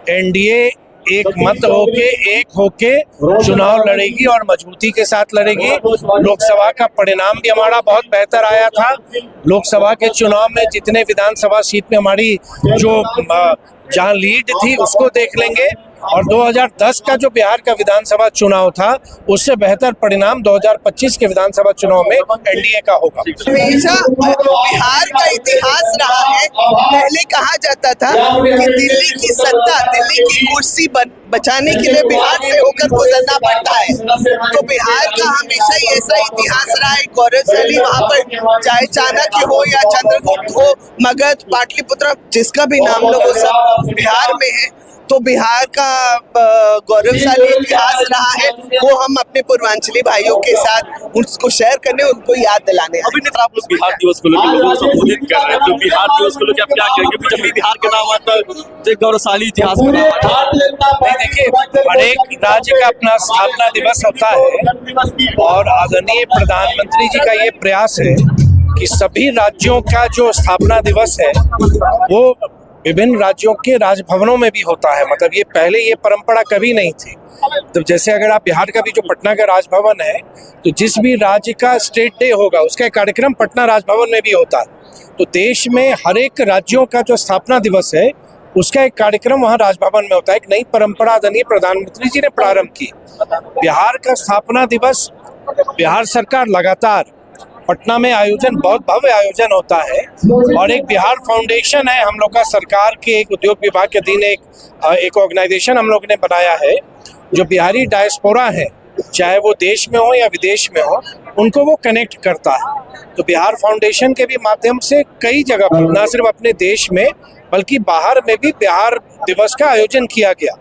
NDA एक मत होके चुनाव लड़ेगी और मजबूती के साथ लड़ेगी। लोकसभा का परिणाम भी हमारा बहुत बेहतर आया था। लोकसभा के चुनाव में जितने विधानसभा सीट में हमारी जो जहां लीड थी उसको देख लेंगे, और 2010 का जो बिहार का विधानसभा चुनाव था उससे बेहतर परिणाम 2025 के विधानसभा चुनाव में एनडीए का होगा। हमेशा बिहार का इतिहास रहा है। पहले कहा जाता था कि दिल्ली की सत्ता, दिल्ली की कुर्सी बचाने के लिए बिहार से होकर गुजरना पड़ता है। तो बिहार का हमेशा ही ऐसा इतिहास रहा है, गौरवशाली। वहाँ पर चाहे चाणक्य हो या चंद्रगुप्त हो, मगध, पाटलिपुत्र, जिसका भी नाम लो वो सब बिहार में है। तो बिहार का गौरवशाली इतिहास रहा है, वो हम अपने पूर्वांचली भाइयों के साथ उसको शेयर करने, उनको याद दिलाने। अभी आप लोग बिहार दिवस को लेकर लोगों को संबोधित कर रहे हैं, तो बिहार दिवस को लेकर आप क्या कहेंगे? जब भी बिहार का नाम आता है तो गौरवशाली इतिहास का नाम आता है। देखिए, हर एक राज्य का अपना स्थापना दिवस होता है, और आदरणीय प्रधानमंत्री जी का ये प्रयास है कि सभी राज्यों का जो स्थापना दिवस है वो विभिन्न राज्यों के राजभवनों में भी होता है। मतलब ये पहले ये परंपरा कभी नहीं थी। तो जैसे अगर आप बिहार का भी जो पटना का राजभवन है, तो जिस भी राज्य का स्टेट डे होगा उसका कार्यक्रम पटना राजभवन में भी होता है। तो देश में हर एक राज्यों का जो स्थापना दिवस है उसका एक कार्यक्रम वहाँ राजभवन में होता है। एक नई परंपरा आदरणीय प्रधानमंत्री जी ने प्रारंभ की। बिहार का स्थापना दिवस बिहार सरकार लगातार पटना में आयोजन, बहुत भव्य आयोजन होता है, और एक बिहार फाउंडेशन है हम लोग का, सरकार के एक उद्योग विभाग के अधीन एक ऑर्गेनाइजेशन हम लोग ने बनाया है जो बिहारी डायस्पोरा है, चाहे वो देश में हो या विदेश में हो, उनको वो कनेक्ट करता है। तो बिहार फाउंडेशन के भी माध्यम से कई जगह पर, न सिर्फ अपने देश में बल्कि बाहर में भी बिहार दिवस का आयोजन किया गया।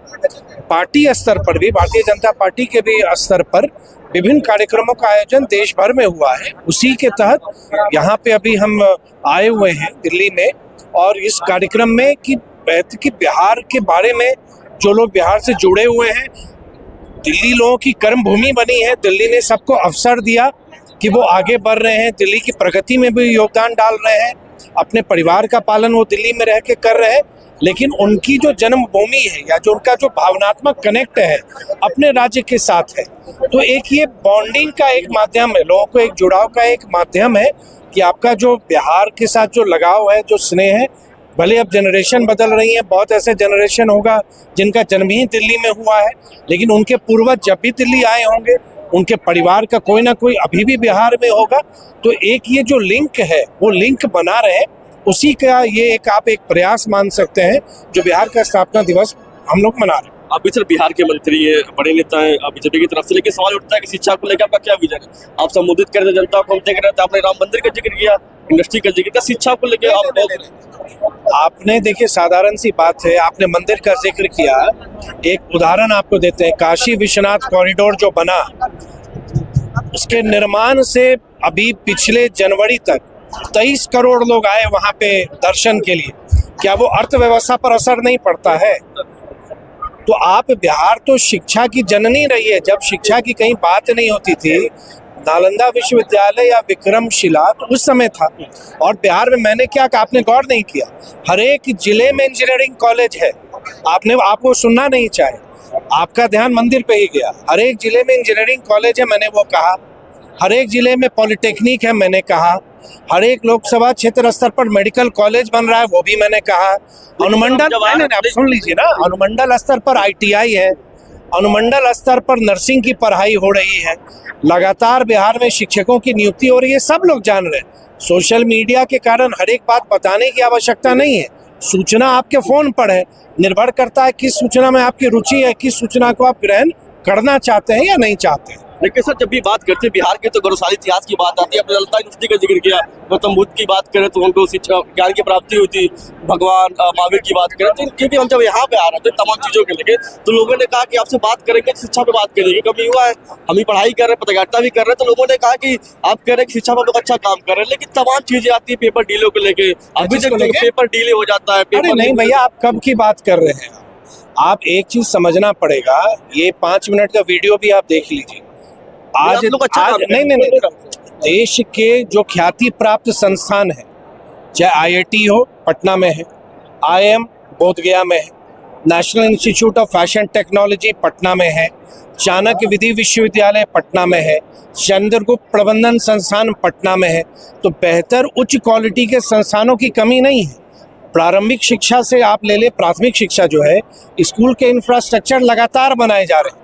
पार्टी स्तर पर भी, भारतीय जनता पार्टी के भी स्तर पर विभिन्न कार्यक्रमों का आयोजन देश भर में हुआ है। उसी के तहत यहाँ पे अभी हम आए हुए हैं दिल्ली में, और इस कार्यक्रम में कि बिहार के बारे में जो लोग बिहार से जुड़े हुए हैं, दिल्ली लोगों की कर्म भूमि बनी है, दिल्ली ने सबको अवसर दिया कि वो आगे बढ़ रहे हैं, दिल्ली की प्रगति में भी योगदान डाल रहे हैं, अपने परिवार का पालन वो दिल्ली में रह के कर रहे हैं, लेकिन उनकी जो जन्मभूमि है या जो उनका जो भावनात्मक कनेक्ट है अपने राज्य के साथ है। तो एक ये बॉन्डिंग का एक माध्यम है, लोगों को एक जुड़ाव का एक माध्यम है कि आपका जो बिहार के साथ जो लगाव है, जो स्नेह है, भले अब जनरेशन बदल रही है, बहुत ऐसे जनरेशन होगा जिनका जन्म ही दिल्ली में हुआ है, लेकिन उनके पूर्वज जब भी दिल्ली आए होंगे उनके परिवार का कोई ना कोई अभी भी बिहार में होगा। तो एक ये जो लिंक है वो लिंक बना रहे, उसी का ये आप एक प्रयास मान सकते हैं जो बिहार का स्थापना दिवस हम लोग मना रहे हैं। आप भी सर बिहार के मंत्री है, बड़े नेता हैं बीजेपी की तरफ से, लेकिन सवाल उठता है कि शिक्षा को लेकर आपका क्या विजन है? आप संबोधित कर रहे जनता को, हम देख रहे थे आपने राम मंदिर का जिक्र किया, इंडस्ट्री का जिक्र किया, शिक्षा को लेकर आपने देखिए, साधारण सी बात है, आपने मंदिर का जिक्र किया। एक उदाहरण आपको देते हैं, काशी विश्वनाथ कॉरिडोर जो बना, उसके निर्माण से अभी पिछले जनवरी तक 23 करोड़ लोग आए वहां पे दर्शन के लिए। क्या वो अर्थव्यवस्था पर असर नहीं पड़ता है? तो आप, बिहार तो शिक्षा की जननी रही है। जब शिक्षा की कहीं बात नहीं होती थी, नालंदा विश्वविद्यालय या विक्रमशिला तो उस समय था। और बिहार में मैंने क्या कहा, आपने गौर नहीं किया, हर एक जिले में इंजीनियरिंग कॉलेज है। आपको सुनना नहीं चाहे, आपका ध्यान मंदिर पे ही गया। हर एक जिले में इंजीनियरिंग कॉलेज है, मैंने वो कहा। हर एक जिले में पॉलिटेक्निक है, मैंने कहा। हर एक लोकसभा क्षेत्र स्तर पर मेडिकल कॉलेज बन रहा है, वो भी मैंने कहा। अनुमंडल, आप सुन लीजिए ना, अनुमंडल स्तर पर ITI है, अनुमंडल स्तर पर नर्सिंग की पढ़ाई हो रही है। लगातार बिहार में शिक्षकों की नियुक्ति हो रही है, सब लोग जान रहे हैं। सोशल मीडिया के कारण हर एक बात बताने की आवश्यकता नहीं है, सूचना आपके फोन पर है। निर्भर करता है किस सूचना में आपकी रुचि है, किस सूचना को आप ग्रहण करना चाहते हैं या नहीं चाहते हैं। लेकिन सर जब भी बात करते हैं बिहार के, तो गौरवशाली इतिहास की बात आती है। अपने ललिता यूनिवर्सिटी का जिक्र किया, गौतम बुद्ध की बात करें तो उनको शिक्षा ज्ञान की प्राप्ति हुई थी, भगवान महावीर की बात करें तो क्योंकि हम जब यहाँ पे आ रहे थे तमाम चीज़ों के लेके, तो लोगों ने कहा कि आपसे बात करेंगे, शिक्षा पे बात करेंगे। कभी हुआ है, हम ही पढ़ाई कर रहे हैं, पत्रकारिता भी कर रहे हैं, तो लोगों ने कहा कि आप कह रहे हैं कि शिक्षा पर लोग अच्छा काम कर रहे हैं, लेकिन तमाम चीजें आती है पेपर डीले को लेके। अभी तक पेपर डीले हो जाता है। अरे नहीं भैया, आप कब की बात कर रहे हैं? आप एक चीज समझना पड़ेगा, ये 5 मिनट का वीडियो भी आप देख लीजिए। आज नहीं, देश के जो ख्याति प्राप्त संस्थान है, चाहे IIT हो पटना में है, IIM बोधगया में है, national institute of fashion technology Patna में है, चाणक्य विधि विश्वविद्यालय पटना में है, चंद्रगुप्त प्रबंधन संस्थान पटना में है। तो बेहतर उच्च क्वालिटी के संस्थानों की कमी नहीं है। प्रारंभिक शिक्षा से आप ले ले, प्राथमिक शिक्षा जो है, स्कूल के इंफ्रास्ट्रक्चर लगातार बनाए जा रहे हैं।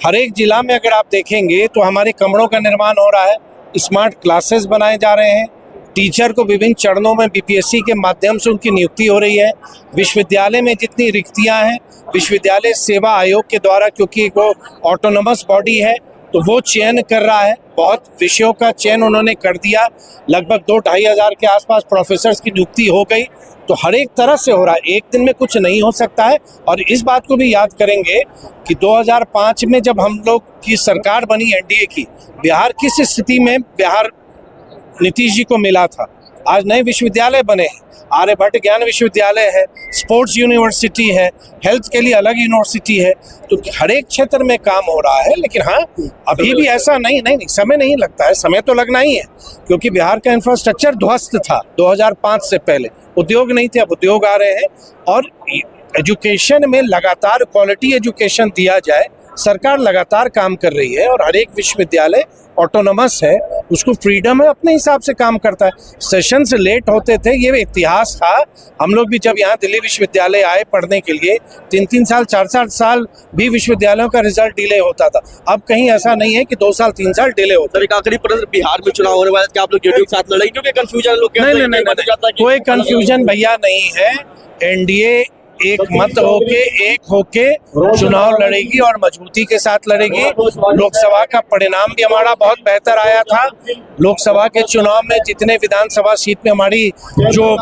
हर एक जिला में अगर आप देखेंगे तो हमारे कमरों का निर्माण हो रहा है, स्मार्ट क्लासेस बनाए जा रहे हैं, टीचर को विभिन्न चरणों में बीपीएससी के माध्यम से उनकी नियुक्ति हो रही है। विश्वविद्यालय में जितनी रिक्तियां हैं, विश्वविद्यालय सेवा आयोग के द्वारा, क्योंकि वो ऑटोनोमस बॉडी है, तो वो चयन कर रहा है। बहुत विषयों का चयन उन्होंने कर दिया। लगभग 2-2.5 हज़ार के आसपास प्रोफेसर्स की नियुक्ति हो गई। तो हर एक तरह से हो रहा है, एक दिन में कुछ नहीं हो सकता है। और इस बात को भी याद करेंगे कि 2005 में जब हम लोग की सरकार बनी एनडीए की, बिहार किस स्थिति में बिहार नीतीश जी को मिला था। आज नए विश्वविद्यालय बने हैं, आर्यभट्ट ज्ञान विश्वविद्यालय है, स्पोर्ट्स यूनिवर्सिटी है, हेल्थ के लिए अलग यूनिवर्सिटी है। तो हर एक क्षेत्र में काम हो रहा है। लेकिन हाँ, अभी भी ऐसा नहीं समय नहीं लगता है, समय तो लगना ही है, क्योंकि बिहार का इंफ्रास्ट्रक्चर ध्वस्त था 2005 से पहले। उद्योग नहीं थे, अब उद्योग आ रहे हैं। और एजुकेशन में लगातार क्वालिटी एजुकेशन दिया जाए, सरकार लगातार काम कर रही है। और हर एक विश्वविद्यालय ऑटोनोमस है, उसको फ्रीडम है, अपने हिसाब से काम करता है। सेशन से लेट होते थे, ये इतिहास था। हम लोग भी जब यहाँ दिल्ली विश्वविद्यालय आए पढ़ने के लिए, 3-3 साल 4-4 साल भी विश्वविद्यालयों का रिजल्ट डिले होता था। अब कहीं ऐसा नहीं है कि 2 साल 3 साल डिले होता है। एक आखिरी प्रश्न, बिहार में चुनाव होने वाला है, क्या आप लोग जेडीयू के साथ लड़ेंगे? क्योंकि कंफ्यूजन लोग नहीं, कोई कंफ्यूजन भैया नहीं है। एनडीए एक मत एक होके चुनाव लड़ेगी और मजबूती के साथ लड़ेगी। लोकसभा का परिणाम भी हमारा बहुत बेहतर आया था। लोकसभा के चुनाव में जितने विधानसभा सीट में हमारी जो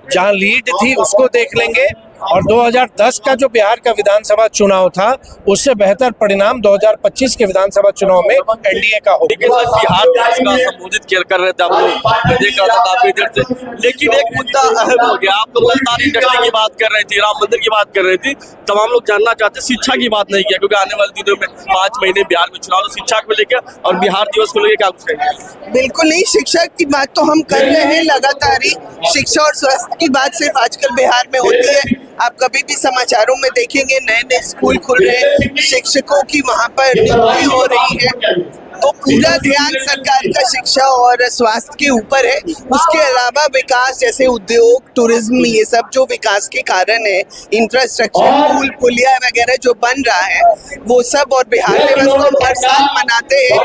जहां लीड थी उसको देख लेंगे। और 2010 का जो बिहार का विधानसभा चुनाव था, उससे बेहतर परिणाम 2025 के विधानसभा चुनाव में एनडीए का होगा। बिहार देश का संबोधित कर रहे थे आप लोग, देख रहा था काफी देर से। लेकिन एक मुद्दा अहम हो गया, आप तो लगातार इंडस्ट्री की बात कर रही थी, राम मंदिर की बात कर रही थी। तमाम लोग जानना चाहते, शिक्षा की बात नहीं किया, क्योंकि आने वाले दिनों में 5 महीने बिहार में चुनाव, तो शिक्षा को लेकर और बिहार दिवस को लेकर क्या कुछ कहेंगे? बिल्कुल नहीं, शिक्षा की बात तो हम कर रहे हैं लगातार ही। शिक्षा और स्वास्थ्य की बात सिर्फ आजकल बिहार में होती है। आप कभी भी समाचारों में देखेंगे, नए नए स्कूल खुल रहे हैं, शिक्षकों की वहाँ पर नियुक्ति हो रही है। तो पूरा ध्यान सरकार का शिक्षा और स्वास्थ्य के ऊपर है। उसके अलावा विकास, जैसे उद्योग, टूरिज्म, ये सब जो विकास के कारण है, इंफ्रास्ट्रक्चर, पुल पुलिया वगैरह जो बन रहा है, वो सब। और बिहार दिवस को हम हर साल मनाते हैं,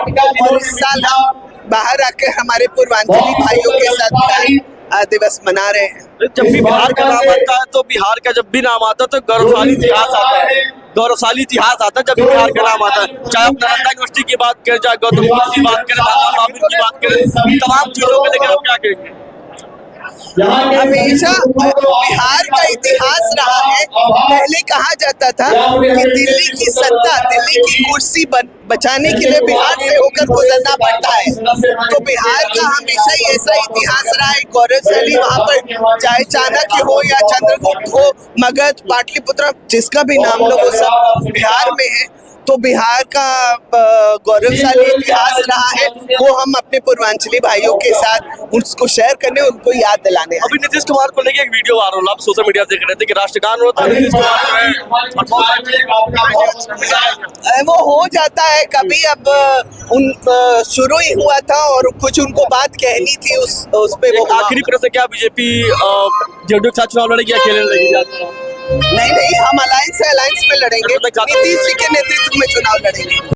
और इस साल हम बाहर आकर हमारे पूर्वांचली भाइयों के साथ बिहार दिवस मना रहे हैं। जब भी बिहार का नाम आता है, तो बिहार का जब भी नाम आता है तो गौरवशाली इतिहास आता है, गौरवशाली इतिहास आता है जब भी बिहार का नाम आता है। चाहे आप नालंदा यूनिवर्सिटी की बात करें, चाहे गौतम बुद्ध की बात करें, भगवान महावीर की बात करें, तमाम चीजों को लेकर आप क्या कहेंगे? हमेशा बिहार का इतिहास रहा है। पहले कहा जाता था कि दिल्ली की सत्ता, दिल्ली की कुर्सी बचाने के लिए बिहार से होकर गुजरना पड़ता है। तो बिहार का हमेशा ही ऐसा इतिहास रहा है, गौरवशाली। वहाँ पर चाहे चाणक्य हो या चंद्रगुप्त हो, मगध, पाटलिपुत्र, जिसका भी नाम लो, वो सब बिहार में है। तो बिहार का गौरवशाली इतिहास रहा है, वो हम अपने पूर्वांचली भाइयों के साथ उसको शेयर करने, उनको याद दिलाने। अभी नीतीश कुमार को लेके एक वीडियो आ रहा है, आप सोशल मीडिया देख रहे थे कि राष्ट्रगान होता है, नीतीश कुमार वो हो जाता है कभी। अब शुरू ही हुआ था और कुछ उनको बात कहनी थी, उस पे वो आखिरी प्रश्न, क्या बीजेपी जेडीयू के साथ चुनाव लड़ेगी या अकेले लड़ेगी? नहीं, हम अलायंस में लड़ेंगे। नीतीश जी के नेतृत्व